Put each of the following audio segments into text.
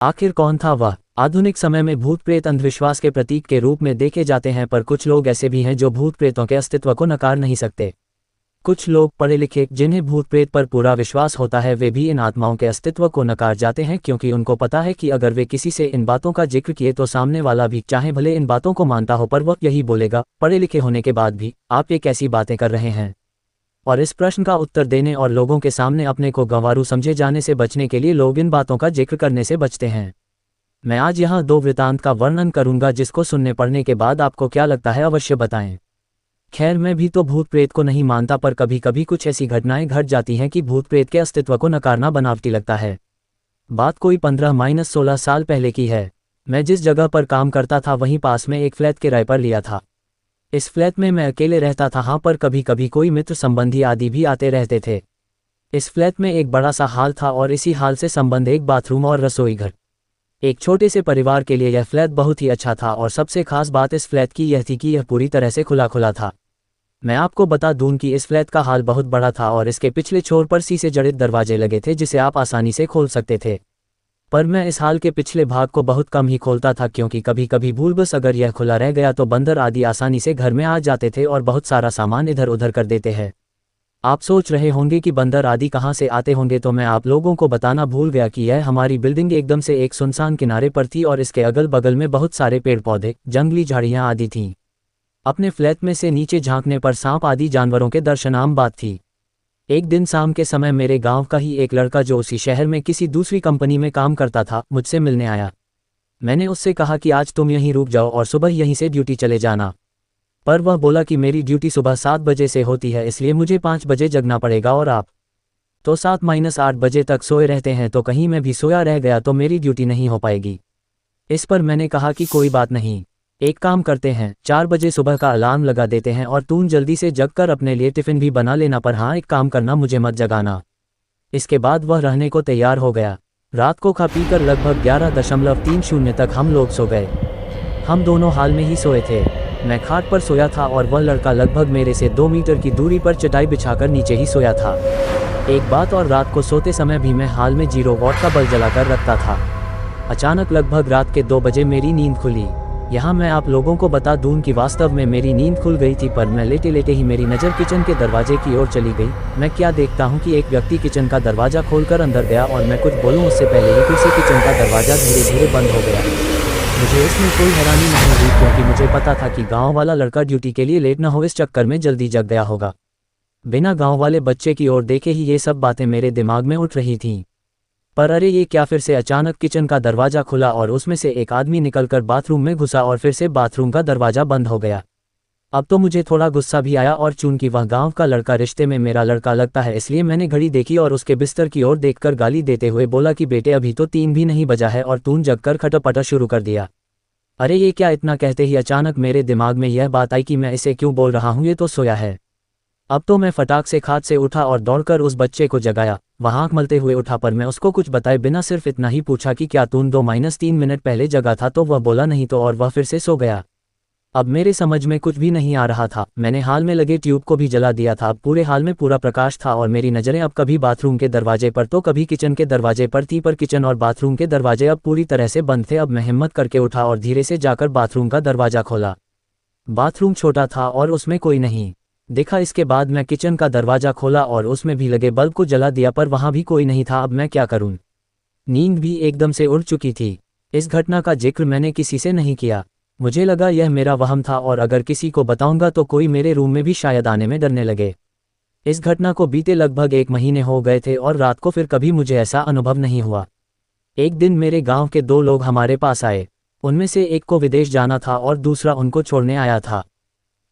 आखिर कौन था वह? आधुनिक समय में भूत प्रेत अंधविश्वास के प्रतीक के रूप में देखे जाते हैं, पर कुछ लोग ऐसे भी हैं जो भूत प्रेतों के अस्तित्व को नकार नहीं सकते। कुछ लोग पढ़े लिखे जिन्हें भूत प्रेत पर पूरा विश्वास होता है, वे भी इन आत्माओं के अस्तित्व को नकार जाते हैं, क्योंकि उनको पता है कि अगर वे किसी से इन बातों का जिक्र किए तो सामने वाला भी, चाहे भले इन बातों को मानता हो, पर वह यही बोलेगा, पढ़े लिखे होने के बाद भी आप ये कैसी बातें कर रहे हैं। और इस प्रश्न का उत्तर देने और लोगों के सामने अपने को गंवारू समझे जाने से बचने के लिए लोग इन बातों का जिक्र करने से बचते हैं। मैं आज यहाँ 2 वृतांत का वर्णन करूंगा, जिसको सुनने पढ़ने के बाद आपको क्या लगता है अवश्य बताएं। खैर, मैं भी तो भूत प्रेत को नहीं मानता, पर कभी कभी कुछ ऐसी घटनाएं घट जाती हैं कि भूत प्रेत के अस्तित्व को नकारना बनावटी लगता है। बात कोई 15-16 साल पहले की है। मैं जिस जगह पर काम करता था वहीं पास में एक फ्लैट किराए पर लिया था। इस फ्लैट में मैं अकेले रहता था, हाँ, पर कभी कभी कोई मित्र संबंधी आदि भी आते रहते थे। इस फ्लैट में एक बड़ा सा हाल था और इसी हाल से संबंध एक बाथरूम और रसोई घर। एक छोटे से परिवार के लिए यह फ्लैट बहुत ही अच्छा था, और सबसे खास बात इस फ्लैट की यह थी कि यह पूरी तरह से खुला खुला था। मैं आपको बता दूं कि इस फ्लैट का हाल बहुत बड़ा था और इसके पिछले छोर पर शीशे जड़ित दरवाजे लगे थे जिसे आप आसानी से खोल सकते थे। पर मैं इस हाल के पिछले भाग को बहुत कम ही खोलता था, क्योंकि कभी कभी भूलवश अगर यह खुला रह गया तो बंदर आदि आसानी से घर में आ जाते थे और बहुत सारा सामान इधर उधर कर देते हैं। आप सोच रहे होंगे कि बंदर आदि कहाँ से आते होंगे, तो मैं आप लोगों को बताना भूल गया कि यह हमारी बिल्डिंग एकदम से एक सुनसान किनारे पर थी और इसके अगल बगल में बहुत सारे पेड़ पौधे, जंगली झाड़ियाँ आदि थीं। अपने फ्लैट में से नीचे झांकने पर सांप आदि जानवरों के दर्शन आम बात थी। एक दिन शाम के समय मेरे गांव का ही एक लड़का जो उसी शहर में किसी दूसरी कंपनी में काम करता था, मुझसे मिलने आया। मैंने उससे कहा कि आज तुम यहीं रुक जाओ और सुबह यहीं से ड्यूटी चले जाना। पर वह बोला कि मेरी ड्यूटी सुबह 7 बजे से होती है, इसलिए मुझे 5 बजे जगना पड़ेगा और आप तो 7-8 बजे तक सोए रहते हैं, तो कहीं मैं भी सोया रह गया तो मेरी ड्यूटी नहीं हो पाएगी। इस पर मैंने कहा कि कोई बात नहीं, एक काम करते हैं, 4 बजे सुबह का अलार्म लगा देते हैं और तुम जल्दी से जगकर अपने लिए टिफ़िन भी बना लेना, पर हाँ एक काम करना, मुझे मत जगाना। इसके बाद वह रहने को तैयार हो गया। रात को खा पी कर लगभग 11:30 तक हम लोग सो गए। हम दोनों हाल में ही सोए थे। मैं खाट पर सोया था और वह लड़का लगभग मेरे से 2 मीटर की दूरी पर चटाई बिछाकर नीचे ही सोया था। एक बात और, रात को सोते समय भी मैं हाल में 0 वॉट का बल्ब जलाकर रखता था। अचानक लगभग रात के 2 बजे मेरी नींद खुली। यहाँ मैं आप लोगों को बता दूं कि वास्तव में मेरी नींद खुल गई थी, पर मैं लेटे लेटे ही मेरी नज़र किचन के दरवाजे की ओर चली गई। मैं क्या देखता हूँ कि एक व्यक्ति किचन का दरवाज़ा खोलकर अंदर गया और मैं कुछ बोलूँ उससे पहले ही फिर से किचन का दरवाज़ा धीरे धीरे बंद हो गया। मुझे इसमें कोई हैरानी नहीं हुई, क्योंकि मुझे पता था कि गाँव वाला लड़का ड्यूटी के लिए लेट न हो इस चक्कर में जल्दी जग गया होगा। बिना गाँव वाले बच्चे की ओर देखे ही ये सब बातें मेरे दिमाग में उठ रही थीं। पर अरे ये क्या, फिर से अचानक किचन का दरवाज़ा खुला और उसमें से एक आदमी निकलकर बाथरूम में घुसा और फिर से बाथरूम का दरवाज़ा बंद हो गया। अब तो मुझे थोड़ा गुस्सा भी आया, और चूंकि वह गांव का लड़का रिश्ते में मेरा लड़का लगता है, इसलिए मैंने घड़ी देखी और उसके बिस्तर की ओर देखकर गाली देते हुए बोला कि बेटे अभी तो 3 भी नहीं बजा है और तूने जगकर खटपटा शुरू कर दिया। अरे ये क्या, इतना कहते ही अचानक मेरे दिमाग में यह बात आई कि मैं इसे क्यों बोल रहा हूँ, ये तो सोया है। अब तो मैं फटाक से खाट से उठा और दौड़कर उस बच्चे को जगाया। वह आँख मलते हुए उठा, पर मैं उसको कुछ बताए बिना सिर्फ इतना ही पूछा कि क्या तूने 2-3 मिनट पहले जगा था, तो वह बोला नहीं तो, और वह फिर से सो गया। अब मेरे समझ में कुछ भी नहीं आ रहा था। मैंने हाल में लगे ट्यूब को भी जला दिया था। अब पूरे हाल में पूरा प्रकाश था और मेरी नज़रें अब कभी बाथरूम के दरवाजे पर तो कभी किचन के दरवाजे पर थी, पर किचन और बाथरूम के दरवाजे अब पूरी तरह से बंद थे। अब मैं हिम्मत करके उठा और धीरे से जाकर बाथरूम का दरवाज़ा खोला। बाथरूम छोटा था और उसमें कोई नहीं देखा। इसके बाद मैं किचन का दरवाज़ा खोला और उसमें भी लगे बल्ब को जला दिया, पर वहाँ भी कोई नहीं था। अब मैं क्या करूँ? नींद भी एकदम से उड़ चुकी थी। इस घटना का जिक्र मैंने किसी से नहीं किया। मुझे लगा यह मेरा वहम था, और अगर किसी को बताऊंगा तो कोई मेरे रूम में भी शायद आने में डरने लगे। इस घटना को बीते लगभग 1 महीने हो गए थे और रात को फिर कभी मुझे ऐसा अनुभव नहीं हुआ। एक दिन मेरे गाँव के 2 लोग हमारे पास आए। उनमें से एक को विदेश जाना था और दूसरा उनको छोड़ने आया था।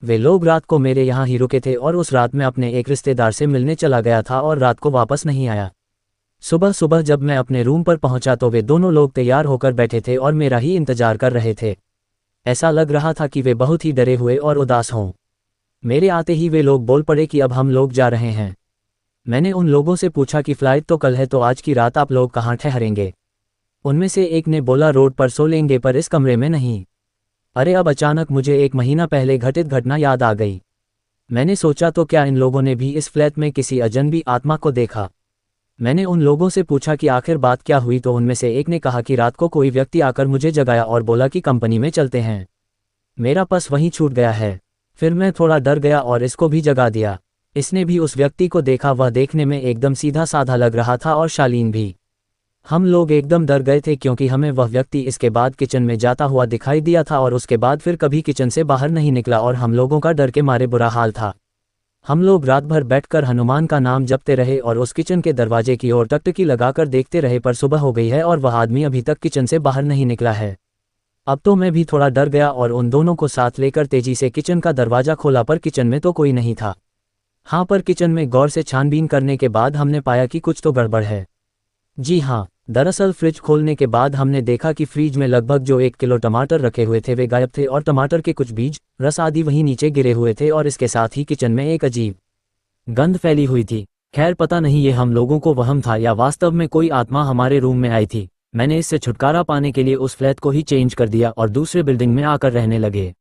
वे लोग रात को मेरे यहाँ ही रुके थे और उस रात मैं अपने एक रिश्तेदार से मिलने चला गया था और रात को वापस नहीं आया। सुबह सुबह जब मैं अपने रूम पर पहुंचा तो वे दोनों लोग तैयार होकर बैठे थे और मेरा ही इंतजार कर रहे थे। ऐसा लग रहा था कि वे बहुत ही डरे हुए और उदास हों। मेरे आते ही वे लोग बोल पड़े कि अब हम लोग जा रहे हैं। मैंने उन लोगों से पूछा कि फ्लाइट तो कल है, तो आज की रात आप लोग कहाँ ठहरेंगे? उनमें से एक ने बोला रोड पर सो लेंगे, पर इस कमरे में नहीं। अरे अब अचानक मुझे 1 महीना पहले घटित घटना याद आ गई। मैंने सोचा तो क्या इन लोगों ने भी इस फ्लैट में किसी अजनबी आत्मा को देखा? मैंने उन लोगों से पूछा कि आखिर बात क्या हुई, तो उनमें से एक ने कहा कि रात को कोई व्यक्ति आकर मुझे जगाया और बोला कि कंपनी में चलते हैं। मेरा पस वहीं छूट गया है। फिर मैं थोड़ा डर गया और इसको भी जगा दिया। इसने भी उस व्यक्ति को देखा, वह देखने में एकदम सीधा साधा लग रहा था और शालीन भी। हम लोग एकदम डर गए थे क्योंकि हमें वह व्यक्ति इसके बाद किचन में जाता हुआ दिखाई दिया था और उसके बाद फिर कभी किचन से बाहर नहीं निकला और हम लोगों का डर के मारे बुरा हाल था। हम लोग रात भर बैठकर हनुमान का नाम जपते रहे और उस किचन के दरवाजे की ओर टकटकी लगाकर देखते रहे, पर सुबह हो गई है और वह आदमी अभी तक किचन से बाहर नहीं निकला है। अब तो मैं भी थोड़ा डर गया और उन दोनों को साथ लेकर तेजी से किचन का दरवाजा खोला, पर किचन में तो कोई नहीं था। हाँ, पर किचन में गौर से छानबीन करने के बाद हमने पाया कि कुछ तो गड़बड़ है। जी हाँ, दरअसल फ्रिज खोलने के बाद हमने देखा कि फ्रिज में लगभग जो 1 किलो टमाटर रखे हुए थे वे गायब थे और टमाटर के कुछ बीज, रस आदि वहीं नीचे गिरे हुए थे और इसके साथ ही किचन में एक अजीब गंध फैली हुई थी। खैर पता नहीं ये हम लोगों को वहम था या वास्तव में कोई आत्मा हमारे रूम में आई थी। मैंने इससे छुटकारा पाने के लिए उस फ्लैट को ही चेंज कर दिया और दूसरे बिल्डिंग में आकर रहने लगे।